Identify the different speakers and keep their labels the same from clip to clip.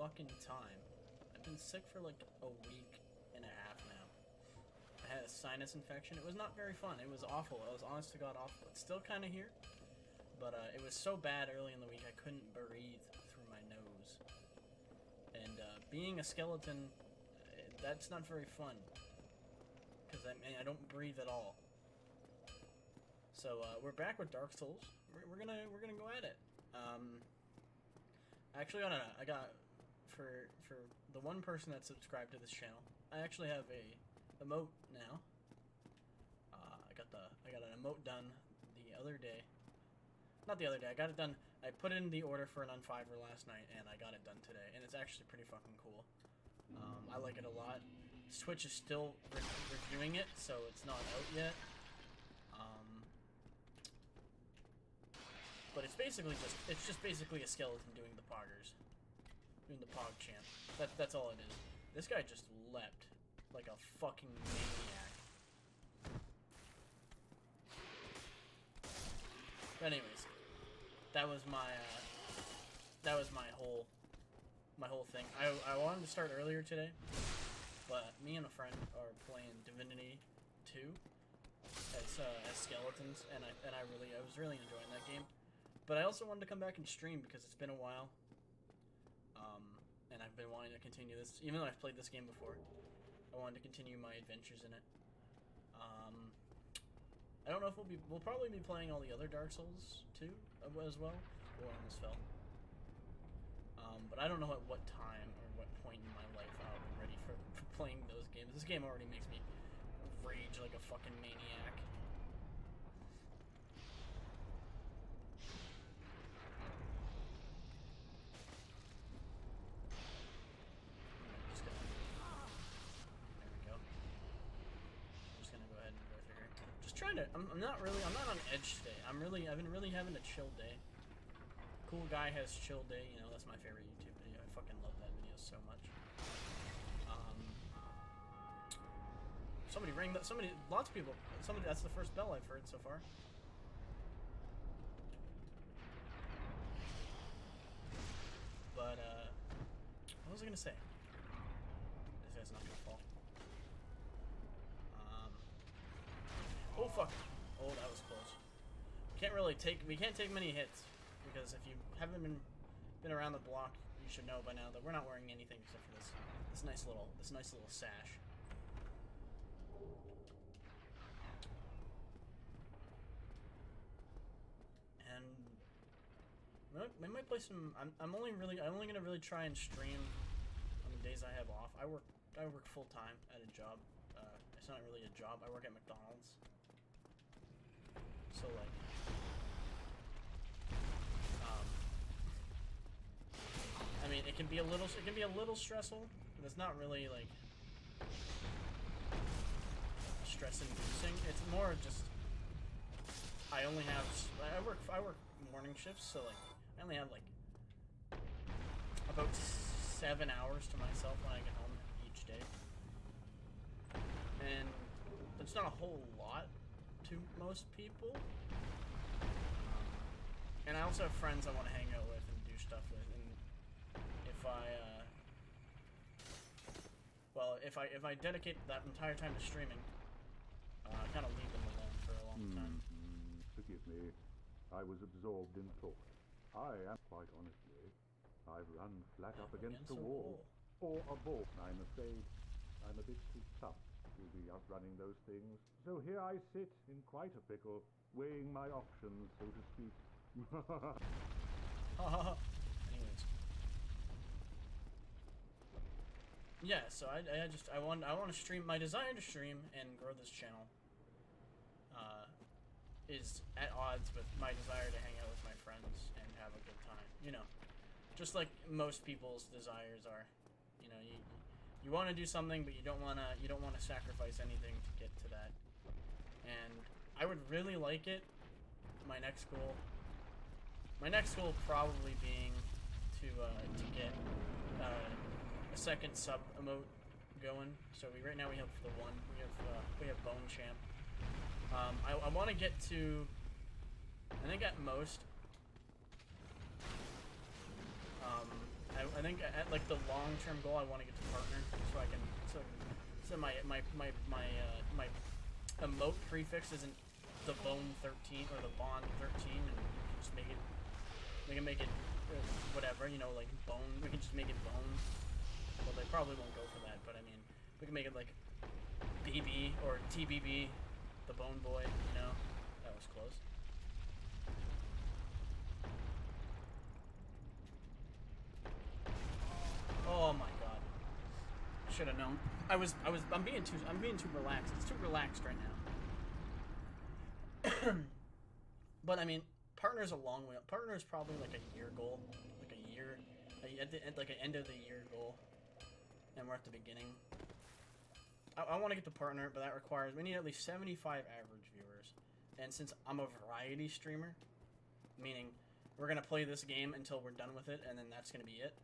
Speaker 1: fucking time. I've been sick for like a week and a half now. I had a sinus infection. It was not very fun. It was awful. It was honest to God awful. It's still kind of here. But it was so bad early in the week I couldn't breathe through my nose. And being a skeleton, that's not very fun. Because I don't breathe at all. So we're back with Dark Souls. We're gonna go at it. Actually, I got for the one person that subscribed to this channel, I actually have a emote now. I got an emote done the other day. Not the other day. I got it done. I put in the order for an Unfiver last night, and I got it done today. And it's actually pretty fucking cool. I like it a lot. Switch is still reviewing it, so it's not out yet. But it's basically just basically a skeleton doing the poggers, doing the pog chant. That's all it is. This guy just leapt like a fucking maniac. But anyways, that was my whole thing. I wanted to start earlier today, but me and a friend are playing Divinity 2 as skeletons, and I was really enjoying that game. But I also wanted to come back and stream because it's been a while, and I've been wanting to continue this, even though I've played this game before. I wanted to continue my adventures in it. I don't know if we'll probably be playing all the other Dark Souls too as well. Oh, I almost fell. But I don't know at what time or what point in my life I'll be ready for playing those games. This game already makes me rage like a fucking maniac. I'm not on edge today. I've been really having a chill day. Cool Guy Has Chill Day, you know, that's my favorite YouTube video. I fucking love that video so much. Lots of people, that's the first bell I've heard so far. But, what was I gonna say? This guy's not gonna fall. Oh fuck! Oh, that was close. We can't take many hits because if you haven't been around the block, you should know by now that we're not wearing anything except for this nice little sash. And we might play some. I'm only gonna really try and stream on the days I have off. I work full time at a job. It's not really a job. I work at McDonald's. So like, I mean, it can be a little stressful, but it's not really like stress-inducing. It's more just I work morning shifts, so like I only have like about 7 hours to myself when I get home each day, and it's not a whole lot to most people. And I also have friends I want to hang out with and do stuff with, and if I dedicate that entire time to streaming, I kind of leave them alone for a long time.
Speaker 2: Forgive me, I was absorbed in thought. I am, quite honestly, I've run flat up against a wall. Or a ball. I'm afraid I'm a bit too tough to be outrunning those things. So here I sit in quite a pickle, weighing my options, so to speak.
Speaker 1: Anyways. Yeah, so I want to stream. My desire to stream and grow this channel is at odds with my desire to hang out with my friends and have a good time. You know, just like most people's desires are. You know, you want to do something, but you don't want to sacrifice anything to get to that. And I would really like it. My next goal probably being to get a second sub emote going. So right now we have the one. We have Bone Champ. I want to get to, I think at most, I think at like the long-term goal, I want to get to partner, so my emote prefix isn't the bone 13 or the bond 13, and just make it whatever, you know, like bone. We can just make it bone. Well, they probably won't go for that, but I mean, we can make it like BB or TBB, the Bone Boy. You know, that was close. Oh my god. Should have known. I'm being too relaxed. It's too relaxed right now. But I mean, partner's a long way. Partner's probably like a year goal, like a year, like an end of the year goal, and we're at the beginning. I want to get to partner, but that requires we need at least 75 average viewers, and since I'm a variety streamer, meaning we're gonna play this game until we're done with it, and then that's gonna be it.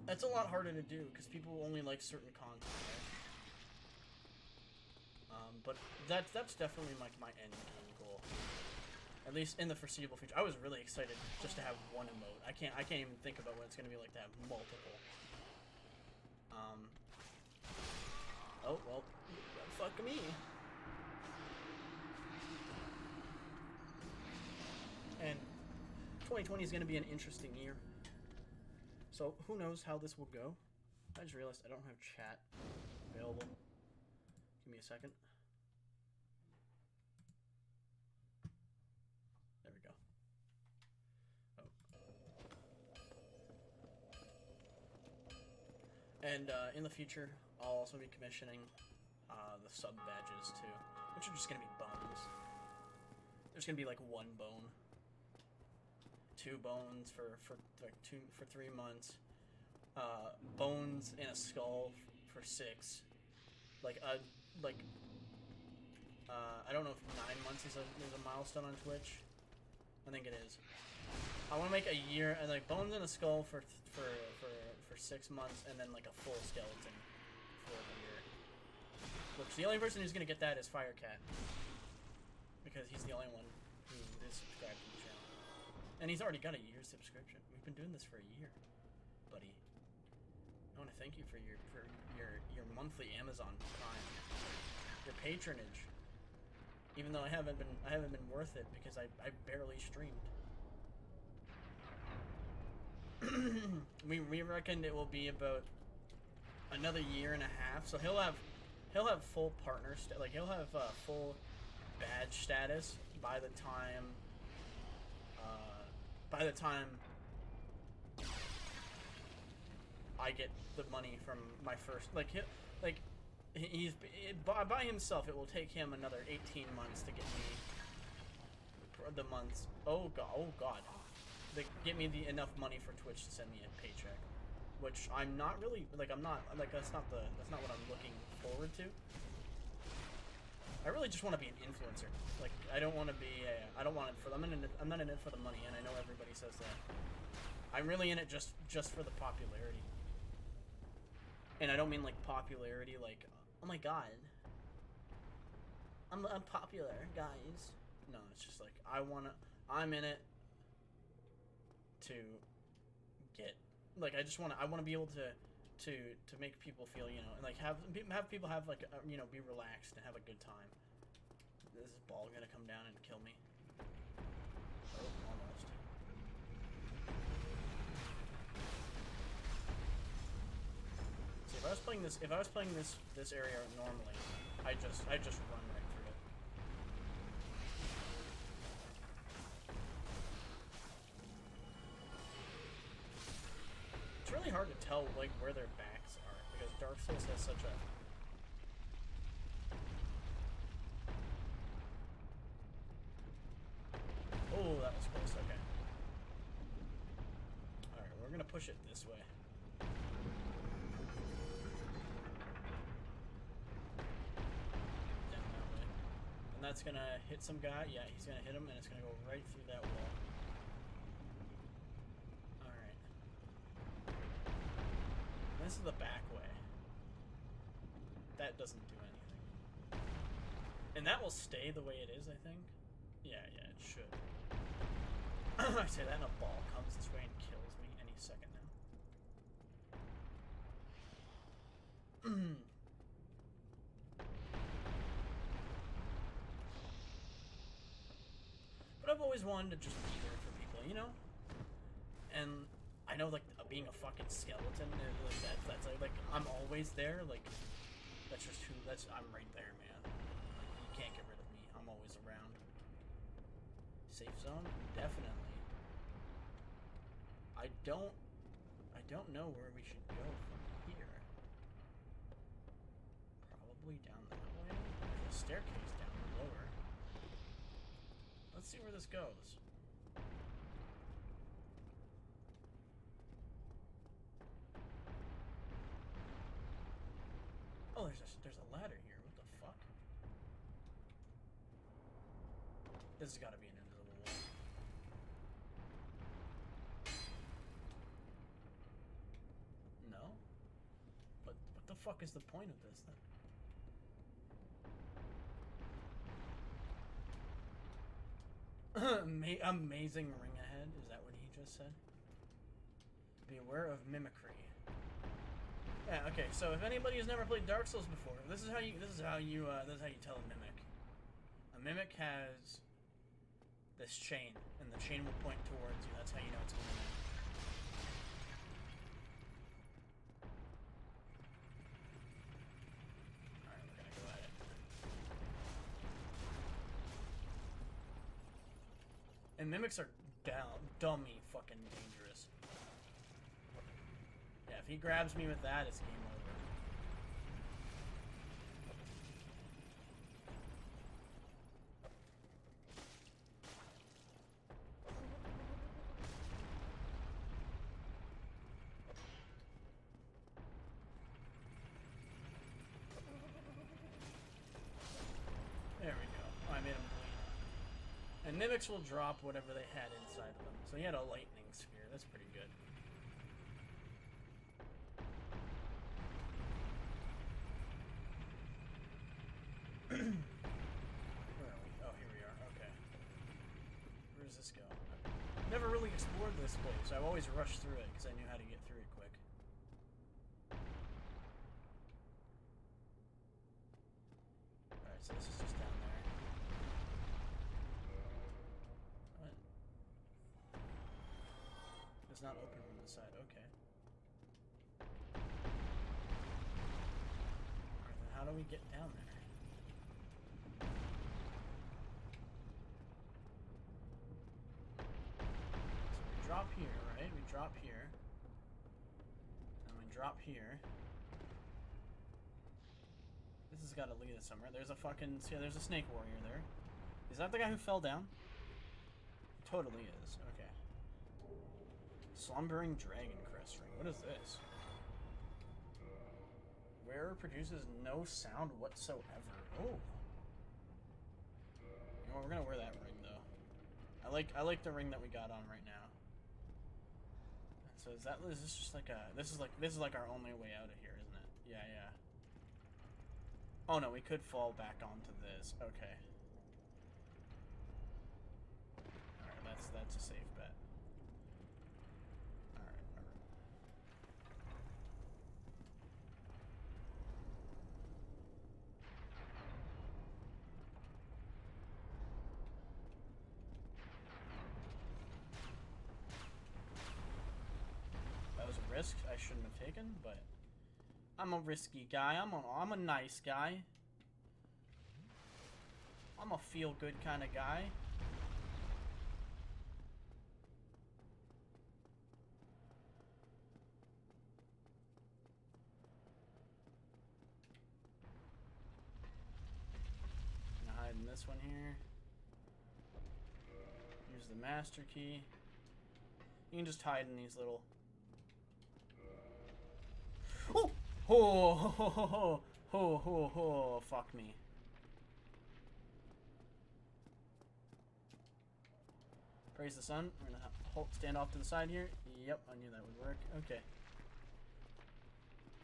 Speaker 1: That's a lot harder to do because people only like certain content, right? But that's definitely like my end game goal, at least in the foreseeable future. I was really excited just to have one emote. I can't even think about what it's gonna be like to have multiple. Oh well, fuck me. And 2020 is gonna be an interesting year. So, who knows how this will go? I just realized I don't have chat available. Give me a second. There we go. Oh. And in the future, I'll also be commissioning the sub badges too, which are just gonna be bones. There's gonna be like 1 bone. 2 bones for 3 months, bones and a skull for 6. I don't know if 9 months is a milestone on Twitch. I think it is. I want to make a year and like bones and a skull for 6 months, and then like a full skeleton for the year. Which the only person who's gonna get that is Firecat, because he's the only one who is subscribed to the channel. And he's already got a year's subscription. We've been doing this for a year, buddy. I want to thank you for your monthly Amazon Prime, your patronage. Even though I haven't been worth it because I barely streamed. we reckon it will be about another year and a half. So he'll have full partner he'll have full badge status by the time I get the money from my first, he's by himself. It will take him another 18 months to get me the months. Oh god, to get me enough money for Twitch to send me a paycheck, which I'm not really that's not what I'm looking forward to. I really just want to be an influencer. Like, I don't want to be I'm not in it for the money, and I know everybody says that. I'm really in it just for the popularity. And I don't mean like popularity like, oh my god, I'm popular, guys. No, it's just like I'm in it to get, like, I want to be able to make people feel, you know, and like have people have like you know, be relaxed and have a good time. Is this ball gonna come down and kill me? Oh, almost. See, if I was playing this area normally, I just run right through it. It's really hard to tell like where their backs are because Dark Souls has such a oh, that was close. Okay. All right, we're gonna push it this way. Down that way, and that's gonna hit some guy. Yeah, he's gonna hit him, and it's gonna go right through that wall. All right. This is the back way. That doesn't do anything, and that will stay the way it is, I think. Yeah, it should. I say that, and a ball comes this way and kills me any second now. always wanted to just be there for people, you know? And I know, like, being a fucking skeleton, like, that's like, I'm always there, like, that's just who, I'm right there, man. Like, you can't get rid of me, I'm always around. Safe zone? Definitely. I don't know where we should go from here. Probably down that way? There's a staircase down lower. Let's see where this goes. Oh, there's a ladder here. What the fuck? This has got to be an invisible wall. No? But what the fuck is the point of this then? Amazing ring ahead. Is that what he just said? Beware of mimicry. Yeah. Okay. So if anybody has never played Dark Souls before, this is how you tell a mimic. A mimic has this chain, and the chain will point towards you. That's how you know it's a mimic. All right, we're gonna go at it. And mimics are dummy fucking dangerous. Yeah, if he grabs me with that, it's game over. There we go. Oh, I made him bleed. And mimics will drop whatever they had inside of them. So he had a lightning spear. That's pretty good. Where are we? Oh, here we are. Okay. Where does this go? I've never really explored this place. I've always rushed through it because I knew how to get through it quick. Alright, so this is just down there. What? It's not open from the side. Okay. Alright, then how do we get down there? Drop here, right? We drop here. And we drop here. This has got to lead us somewhere. There's a fucking... See, there's a snake warrior there. Is that the guy who fell down? It totally is. Okay. Slumbering Dragon Crest Ring. What is this? Wearer produces no sound whatsoever. Oh. You know what, we're gonna wear that ring, though. I like the ring that we got on right now. So is this just like a, this is like our only way out of here, isn't it? Yeah, yeah. Oh no, we could fall back onto this. Okay. Alright, that's a safe bet. Alright, alright. That was a risk I shouldn't have taken, but I'm a risky guy. I'm a nice guy. I'm a feel-good kind of guy. Gonna hide in this one here. Use the master key. You can just hide in these little... Oh! Oh, ho, ho, ho, ho, ho, ho, ho, fuck me. Praise the sun. We're gonna stand off to the side here. Yep, I knew that would work. Okay.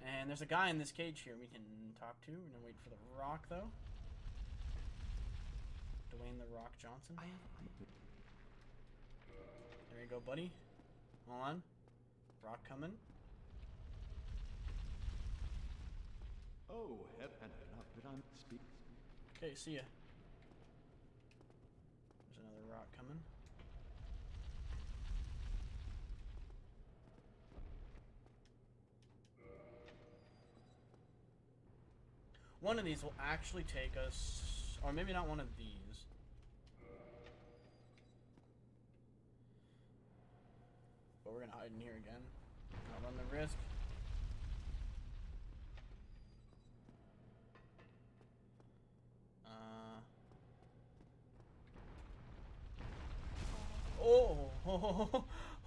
Speaker 1: And there's a guy in this cage here we can talk to. We're gonna wait for the rock, though. Dwayne the Rock Johnson. There you go, buddy. Hold on. Rock coming.
Speaker 2: Oh, heaven, did I speak?
Speaker 1: Okay, see ya. There's another rock coming. One of these will actually take us, or maybe not one of these. But we're gonna hide in here again. Not run the risk.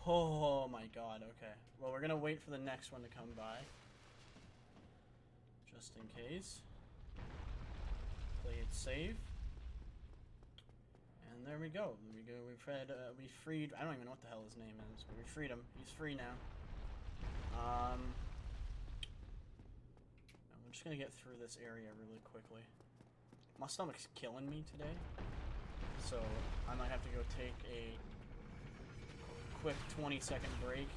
Speaker 1: Oh my god, okay. Well, we're gonna wait for the next one to come by. Just in case. Play it safe. And there we go. We freed, I don't even know what the hell his name is, but we freed him. He's free now. I'm just gonna get through this area really quickly. My stomach's killing me today, so I might have to go take a quick 20-second break.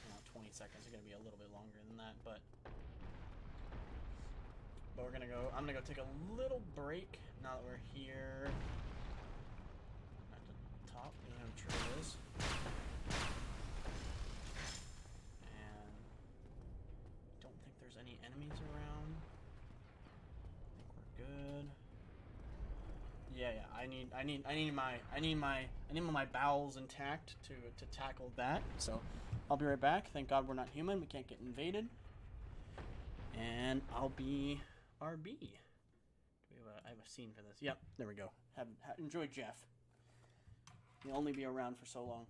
Speaker 1: No, 20 seconds are gonna be a little bit longer than that, but we're gonna go. I'm gonna go take a little break now that we're here at the top. You know how true it is. And I don't think there's any enemies around. I think we're good. Yeah. I need my bowels intact to tackle that. So I'll be right back. Thank God we're not human. We can't get invaded. And I'll be RB. I have a scene for this. Yep, there we go. Enjoy Jeff. He'll only be around for so long.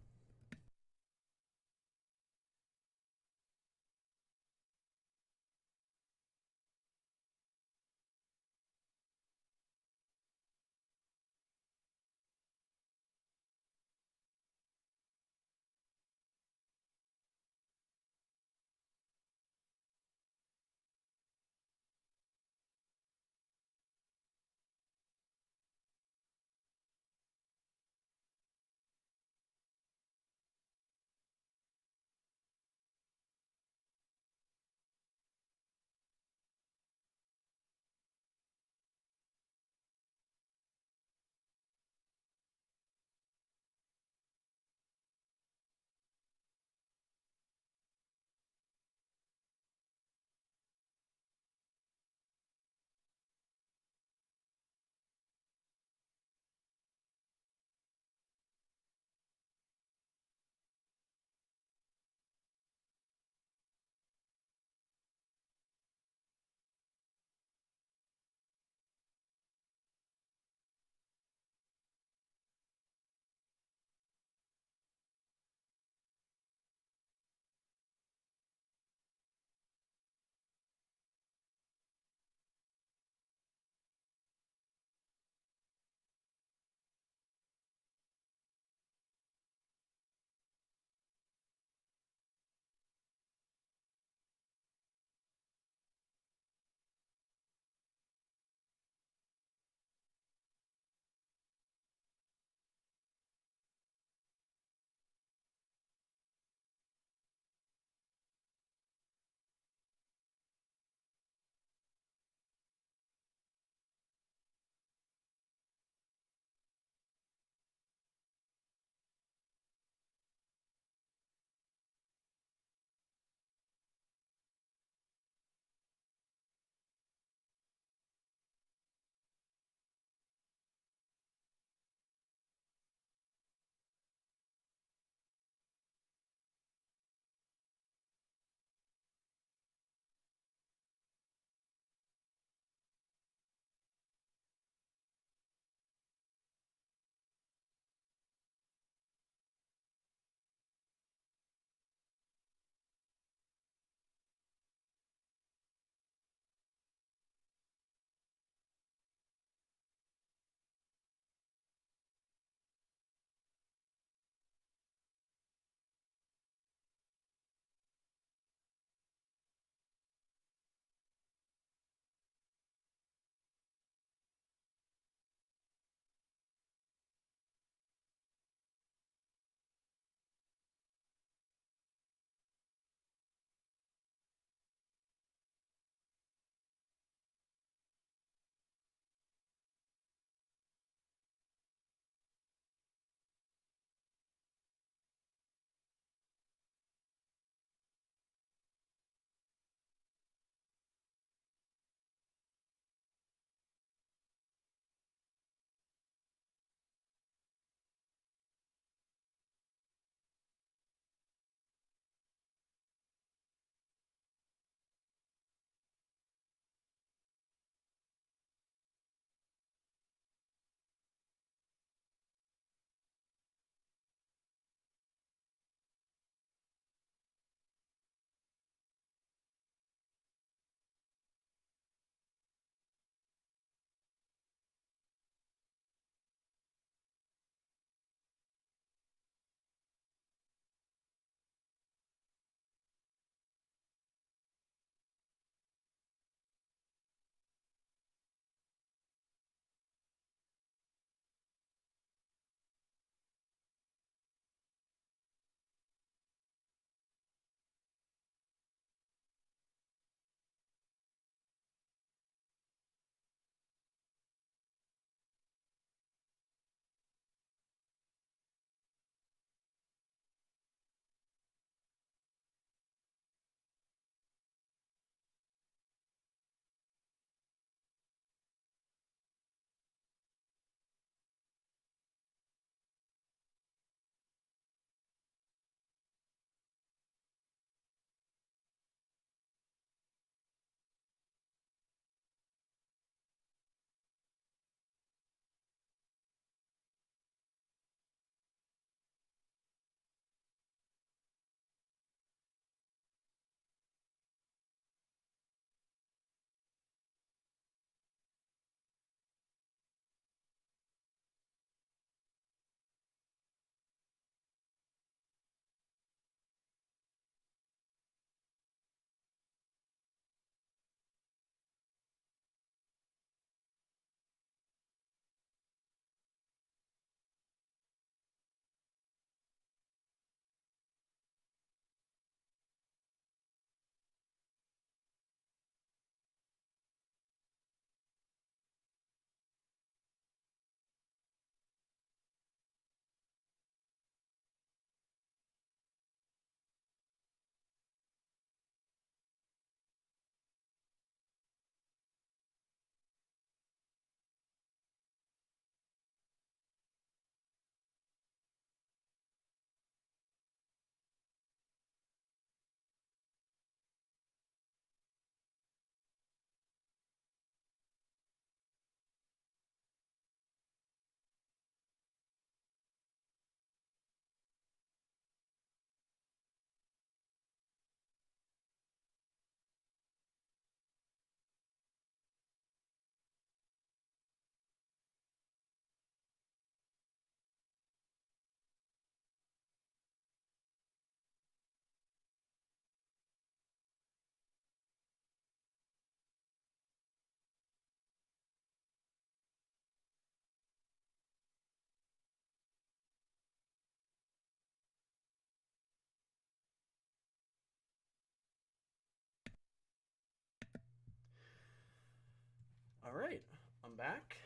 Speaker 1: Welcome back.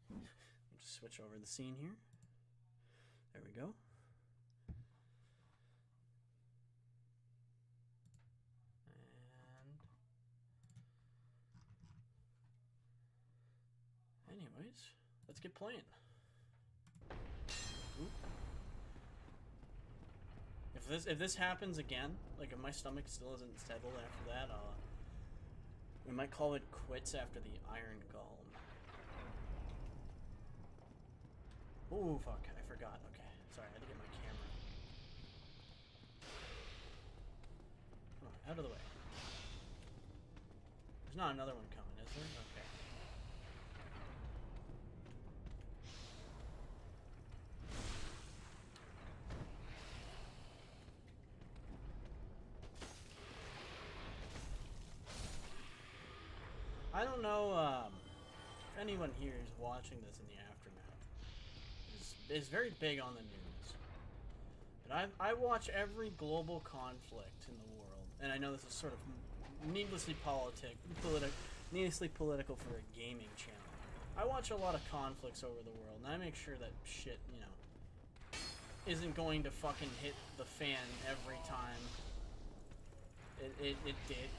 Speaker 1: We'll just switch over the scene here. There we go. And anyways, let's get playing. Oop. If this happens again, like if my stomach still isn't settled after that, we might call it quits after the Iron Golem. Oh fuck, I forgot. Okay, sorry, I had to get my camera. Come on, out of the way. There's not another one coming, is there? Okay. I don't know if anyone here is watching this in the aftermath. Is very big on the news. But I watch every global conflict in the world, and I know this is sort of needlessly political for a gaming channel. I watch a lot of conflicts over the world, and I make sure that shit, you know, isn't going to fucking hit the fan every time it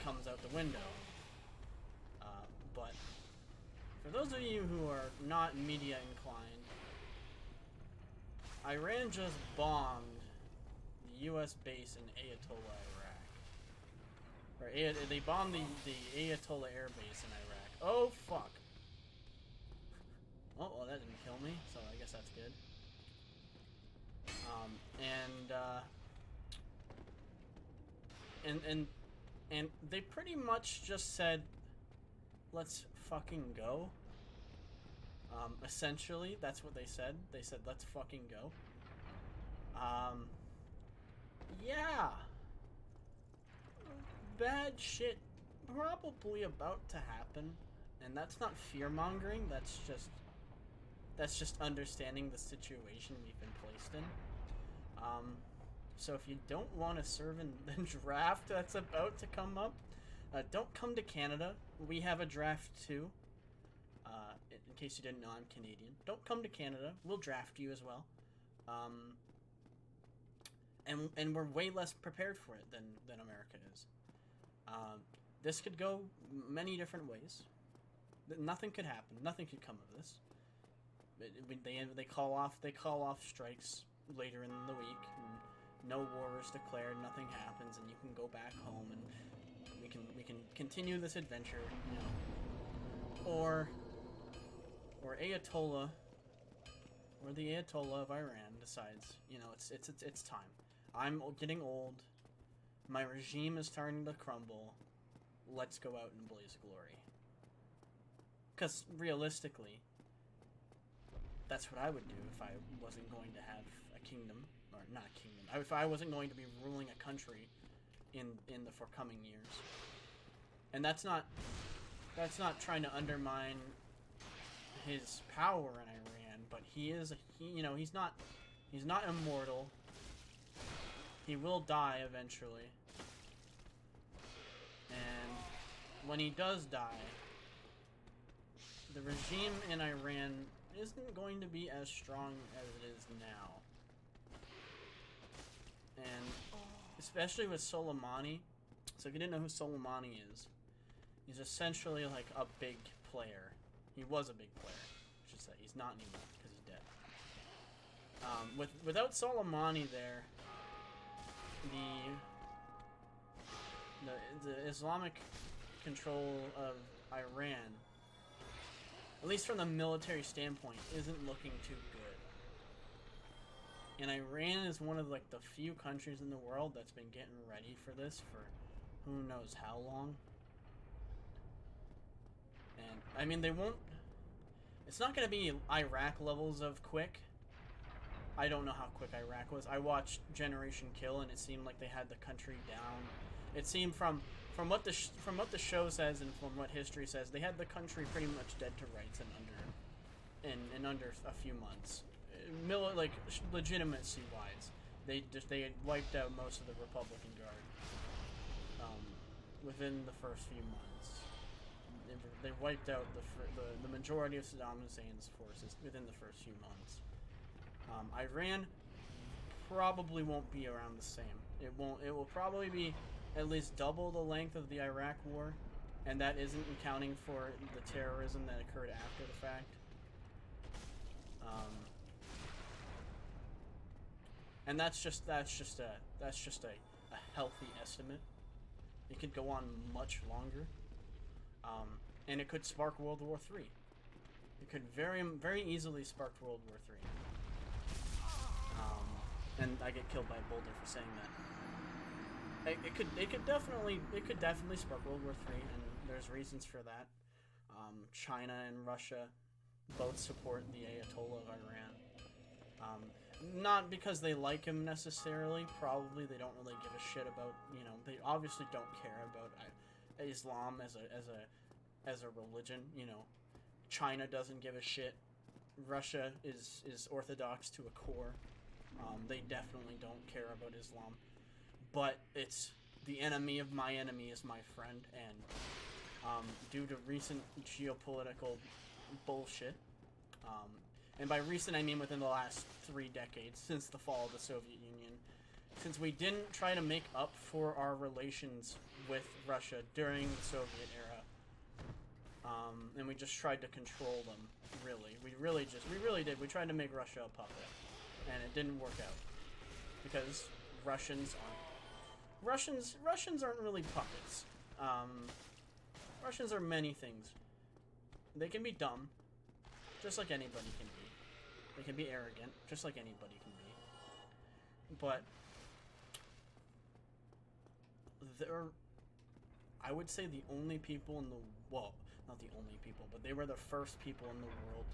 Speaker 1: comes out the window. But for those of you who are not media inclined, Iran just bombed the U.S. base in Ayatollah, Iraq. They bombed the Ayatollah Air Base in Iraq. Oh, fuck. Oh, well, that didn't kill me, so I guess that's good. And they pretty much just said, let's fucking go. Essentially, that's what they said. They said, let's fucking go. Yeah. Bad shit probably about to happen. And that's not fear-mongering, that's just understanding the situation we've been placed in. So if you don't want to serve in the draft that's about to come up, don't come to Canada. We have a draft too. In case you didn't know, I'm Canadian. Don't come to Canada. We'll draft you as well. And we're way less prepared for it than America is. This could go many different ways. Nothing could happen. Nothing could come of this. They call off strikes later in the week. And no war is declared. Nothing happens, and you can go back home and we can continue this adventure, you know. Or Ayatollah, or the Ayatollah of Iran decides, you know, it's time. I'm getting old. My regime is starting to crumble. Let's go out in a blaze of glory. Because realistically, that's what I would do if I wasn't going to have a kingdom, or not a kingdom. If I wasn't going to be ruling a country in the forthcoming years. And that's not trying to undermine his power in Iran, but he's not immortal. He will die eventually. And when he does die, the regime in Iran isn't going to be as strong as it is now. And especially with Soleimani. So if you didn't know who Soleimani is, he's essentially like a big player. He was a big player, I should say. He's not anymore because he's dead. Without Soleimani there, the Islamic control of Iran, at least from the military standpoint, isn't looking too good. And Iran is one of like the few countries in the world that's been getting ready for this for who knows how long. And I mean, they won't. It's not going to be Iraq levels of quick. I don't know how quick Iraq was. I watched Generation Kill, and it seemed like they had the country down. It seemed from what the show says and from what history says, they had the country pretty much dead to rights in under a few months. Like legitimacy wise, they had wiped out most of the Republican Guard within the first few months. they wiped out the majority of Saddam Hussein's forces within the first few months. Iran probably won't be around the same. It won't. It will probably be at least double the length of the Iraq War, and that isn't accounting for the terrorism that occurred after the fact. And that's just a healthy estimate. It could go on much longer, and it could spark World War III. It could very easily spark World War III. And I get killed by a boulder for saying that. It could definitely spark World War III, and there's reasons for that. China and Russia both support the Ayatollah of Iran. Not because they like him necessarily. Probably they don't really give a shit about. They obviously don't care about Islam as a religion. China doesn't give a shit. Russia is orthodox to a core. They definitely don't care about Islam. But it's the enemy of my enemy is my friend, and due to recent geopolitical bullshit, and by recent I mean within the last 3 decades, since the fall of the Soviet Union, since we didn't try to make up for our relations with Russia during the Soviet era, and we just tried to control them, really. We really did. We tried to make Russia a puppet, and it didn't work out, because Russians aren't really puppets. Russians are many things. They can be dumb, just like anybody can be. They can be arrogant, just like anybody can be. But they're, I would say, the only people in the, well, not the only people, but they were the first people in the world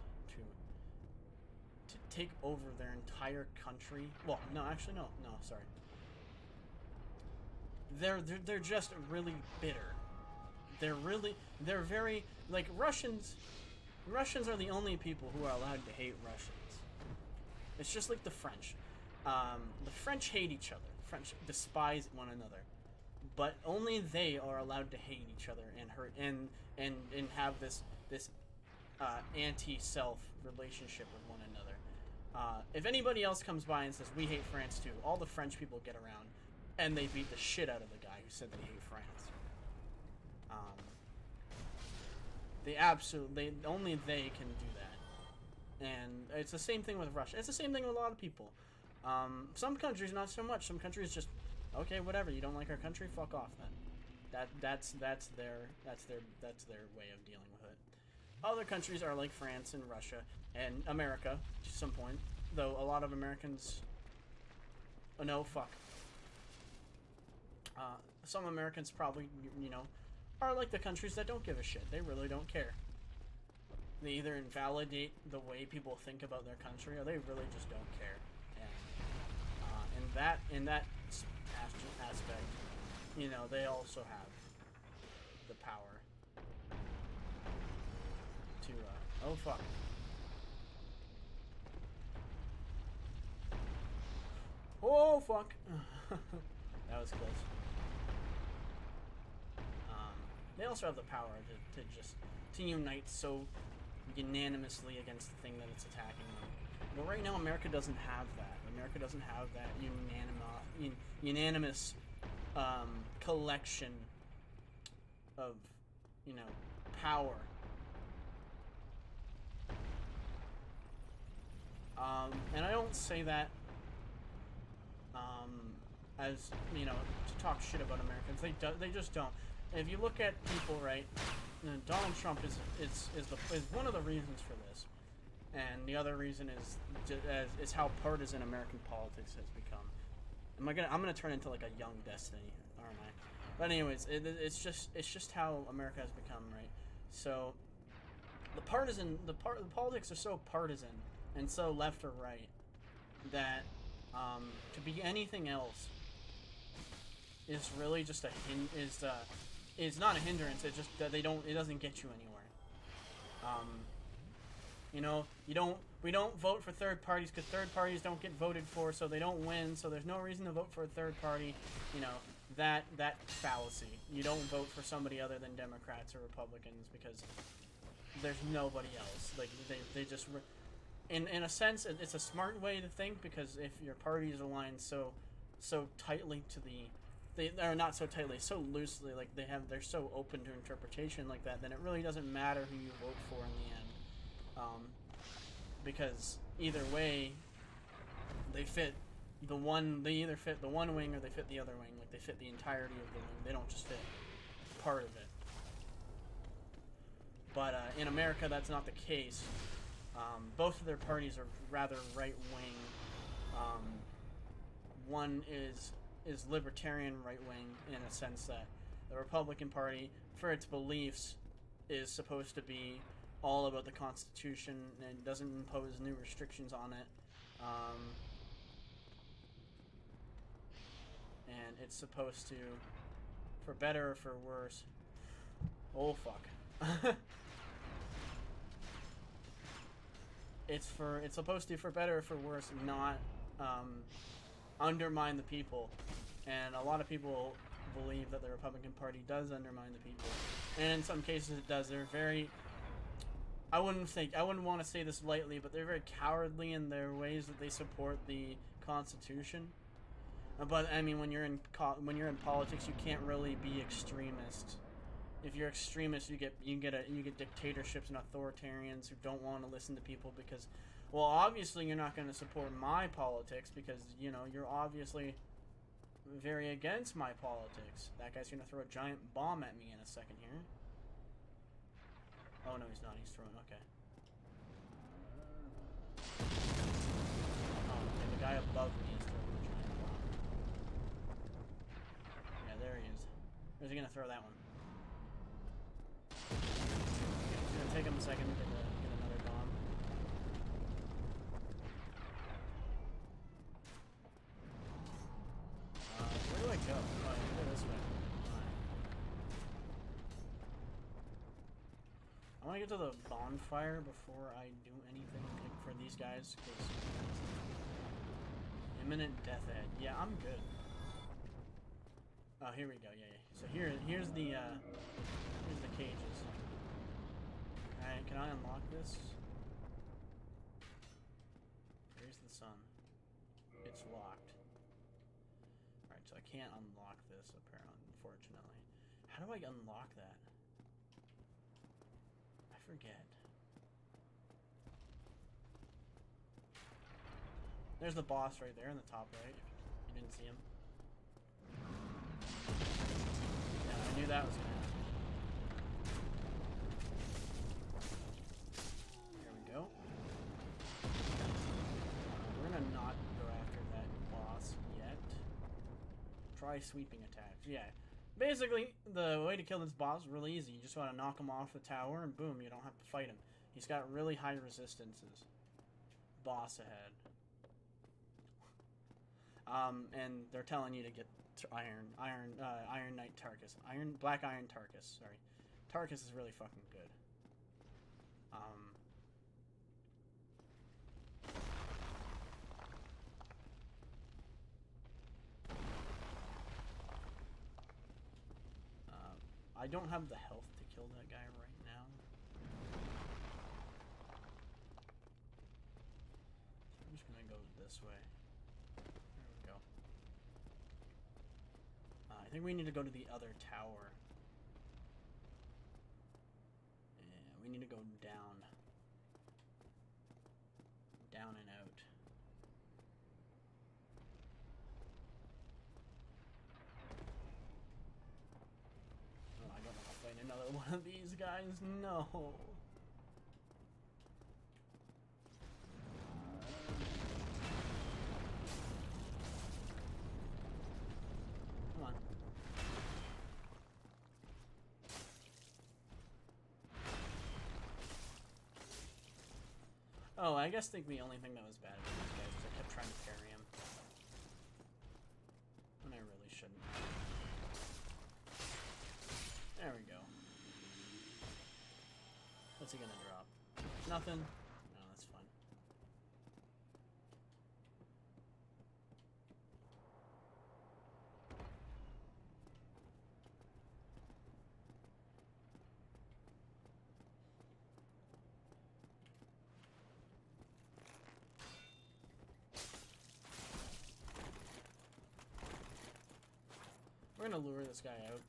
Speaker 1: to take over their entire country. Well, no, actually, no, sorry. They're just really bitter. They're very, like, Russians are the only people who are allowed to hate Russians. It's just like the French. The French hate each other. The French despise one another. But only they are allowed to hate each other and hurt and have this anti-self relationship with one another. If anybody else comes by and says, we hate France too, all the French people get around and they beat the shit out of the guy who said they hate France. Only they can do that. And it's the same thing with Russia. It's the same thing with a lot of people. Some countries not so much. Some countries just, okay, whatever. You don't like our country, fuck off then. That's their way of dealing with it. Other countries are like France and Russia and America to some point, though a lot of Americans, no, fuck. Some Americans probably, are like the countries that don't give a shit. They really don't care. They either invalidate the way people think about their country, or they really just don't care. And in that aspect, they also have the power to. Oh fuck. Oh fuck. That was close. They also have the power to unite so unanimously against the thing that it's attacking them. But right now, America doesn't have that. America doesn't have that unanimous collection of, power. And I don't say that as, to talk shit about Americans. They just don't. If you look at people, right, Donald Trump is one of the reasons for this, and the other reason is how partisan American politics has become. I'm gonna turn into like a young Destiny, aren't I? But anyways, it's just how America has become, right? So the politics are so partisan and so left or right that to be anything else is really just it's not a hindrance. It's just that it doesn't get you anywhere. We don't vote for third parties because third parties don't get voted for, so they don't win. So there's no reason to vote for a third party. that fallacy. You don't vote for somebody other than Democrats or Republicans because there's nobody else. Like they just in a sense it's a smart way to think, because if your party is aligned so tightly to they are not so tightly, so loosely, like they're so open to interpretation like that, then it really doesn't matter who you vote for in the end, because either way they either fit the one wing or they fit the other wing. Like they fit the entirety of the wing. They don't just fit part of it. But in America, that's not the case. Both of their parties are rather right-wing. One is libertarian right-wing in a sense that the Republican Party, for its beliefs, is supposed to be all about the Constitution and doesn't impose new restrictions on it. And it's supposed to, for better or for worse, oh fuck. It's supposed to, for better or for worse, not undermine the people. And a lot of people believe that the Republican Party does undermine the people. And in some cases it does. They're very, I wouldn't want to say this lightly, but they're very cowardly in their ways that they support the Constitution. But I mean, when you're in politics, you can't really be extremist. If you're extremist, you get dictatorships and authoritarians who don't want to listen to people because, well, obviously you're not going to support my politics because you're obviously very against my politics. That guy's going to throw a giant bomb at me in a second here. Oh no, he's not. He's throwing. Okay. Oh, okay. The guy above me is throwing a giant bomb. Yeah, there he is. Where's he going to throw that one? It's gonna take him a second to get another bomb. Where do I go? Oh, I go this way. Alright. I want to get to the bonfire before I do anything for these guys, because imminent death ahead. Yeah, I'm good. Oh, here we go. Yeah. So here's the cages. Alright, can I unlock this? There's the sun. It's locked. Alright, so I can't unlock this, apparently, unfortunately. How do I unlock that? I forget. There's the boss right there in the top right, if you didn't see him. Yeah, I knew that was gonna happen. Here we go. We're gonna not go after that boss yet. Try sweeping attacks. Yeah. Basically, the way to kill this boss is really easy. You just want to knock him off the tower and boom, you don't have to fight him. He's got really high resistances. Boss ahead. And they're telling you to get Iron Knight Tarkus. Black Iron Tarkus, sorry. Tarkus is really fucking good. I don't have the health to kill that guy right now. So I'm just gonna go this way. There we go. I think we need to go to the other tower. Yeah, we need to go down. Down and out. Oh, I don't want to fight another one of these guys. No. Come on. Oh, I guess the only thing that was bad about these guys is I kept trying to carry him. When I really shouldn't. There we go. What's he gonna drop? Nothing? No, that's fine. We're gonna lure this guy out.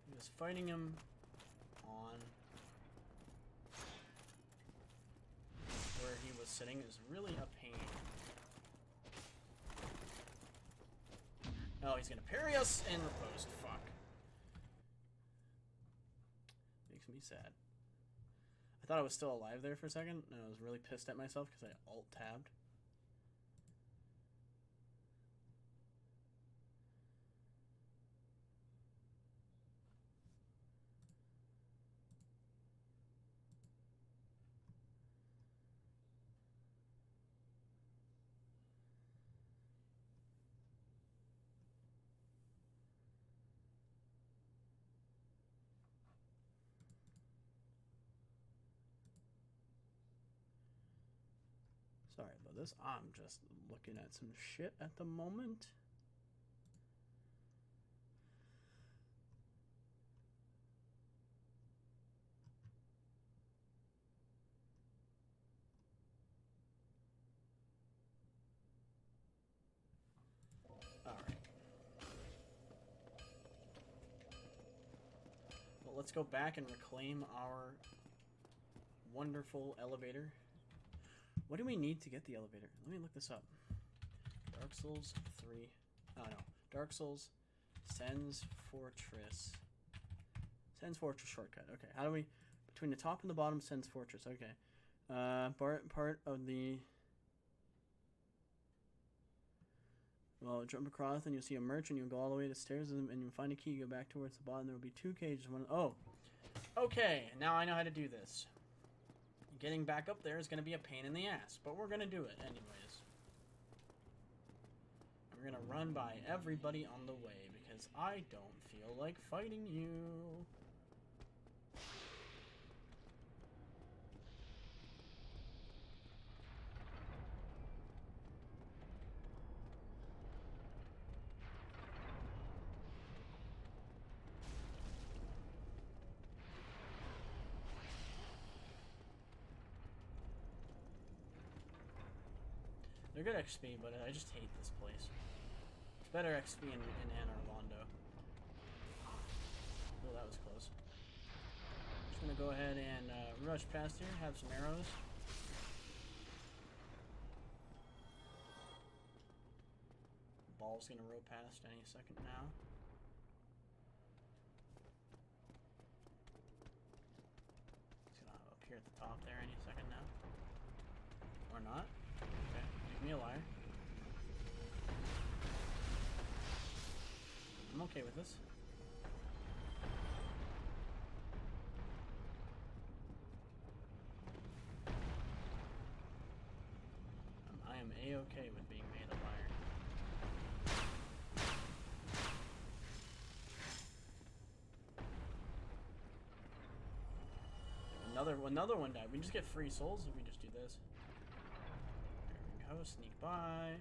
Speaker 1: Because fighting him on where he was sitting is really a pain. Oh, he's gonna parry us and riposte. Fuck. Makes me sad. I thought I was still alive there for a second, and I was really pissed at myself because I alt-tabbed. Sorry about this. I'm just looking at some shit at the moment. Alright. Well, let's go back and reclaim our wonderful elevator. What do we need to get the elevator? Let me look this up. Dark Souls 3. Oh no. Dark Souls Sen's Fortress. Sen's Fortress shortcut. Okay. How do we... Between the top and the bottom, Sen's Fortress. Okay. Part of the... Well, jump across and you'll see a merchant. You'll go all the way to the stairs and you'll find a key. You go back towards the bottom. There will be 2 cages. One... Oh. Okay. Now I know how to do this. Getting back up there is going to be a pain in the ass, but we're going to do it anyways. And we're going to run by everybody on the way because I don't feel like fighting you. They're good XP, but I just hate this place. It's better XP in Anor Londo. Oh, that was close. Just gonna go ahead and rush past here, have some arrows. Ball's gonna roll past any second now. It's gonna up here at the top there any second now. Or not. Me a liar. I'm okay with this. I am a-okay with being made a liar. Another one died. We just get free souls if we just do this. Sneak by.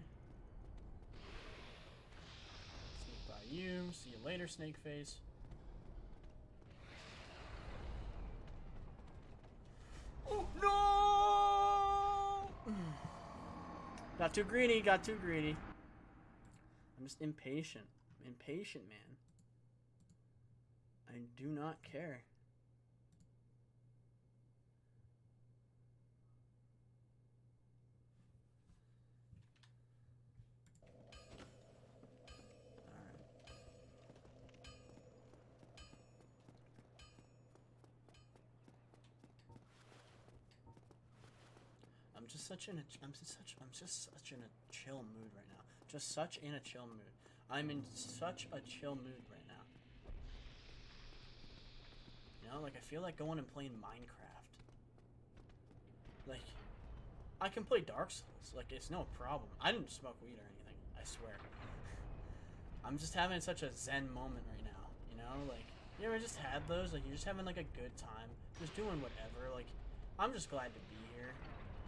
Speaker 1: Sneak by you. See you later, snake face. Oh no! Got too greedy, got too greedy. I'm just impatient. I'm impatient, man. I do not care. I'm just such in a chill mood right now. Just such in a chill mood. I'm in such a chill mood right now. You know, like I feel like going and playing Minecraft. Like, I can play Dark Souls. Like, it's no problem. I didn't smoke weed or anything. I swear. I'm just having such a zen moment right now. You know, like, you ever just had those? Like, you're just having like a good time, just doing whatever. Like, I'm just glad to be here.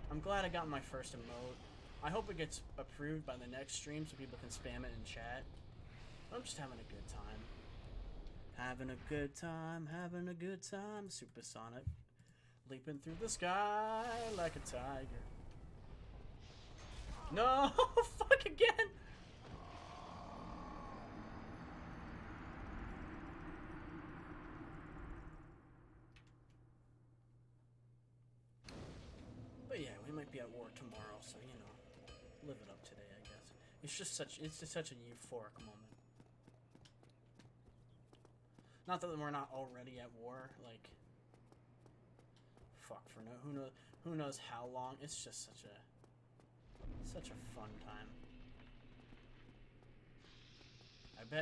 Speaker 1: I'm glad I got my first emote. I hope it gets approved by the next stream so people can spam it in chat. I'm just having a good time. Having a good time, having a good time. Supersonic. Leaping through the sky like a tiger. No! Fuck again! be at war tomorrow, so you know, live it up today, I guess. It's just such a euphoric moment. Not that we're not already at war, like, fuck, for who knows how long. It's just such a fun time.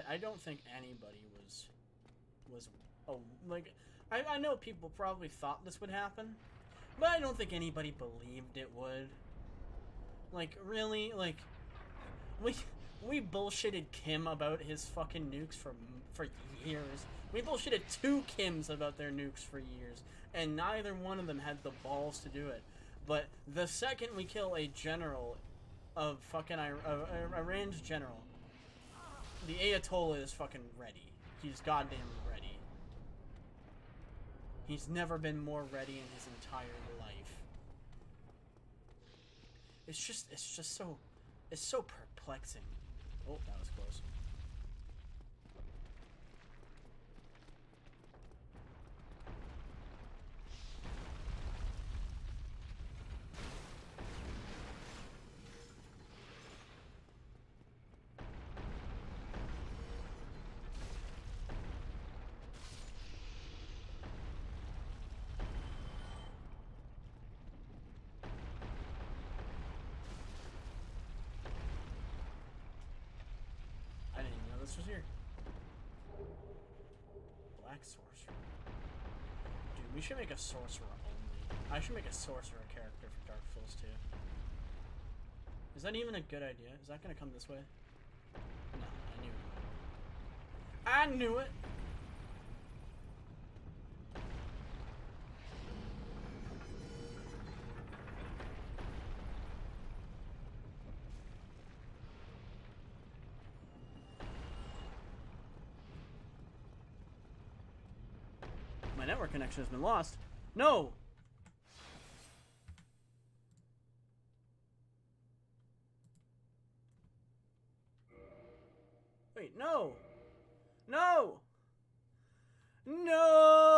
Speaker 1: I don't think anybody was like, I know people probably thought this would happen, but I don't think anybody believed it would. Like, really? Like, we bullshitted Kim about his fucking nukes for years. We bullshitted 2 Kims about their nukes for years, and neither one of them had the balls to do it. But the second we kill a general of fucking Iran's general, the Ayatollah is fucking ready. He's goddamn ready. He's never been more ready in his entire life. It's so perplexing. Oh, that was close. This was here. Black sorcerer. Dude, we should make a sorcerer only. I should make a sorcerer character for Dark Souls 2. Is that even a good idea? Is that gonna come this way? No, I knew it. I knew it! My network connection has been lost. No! Wait, no! No! No!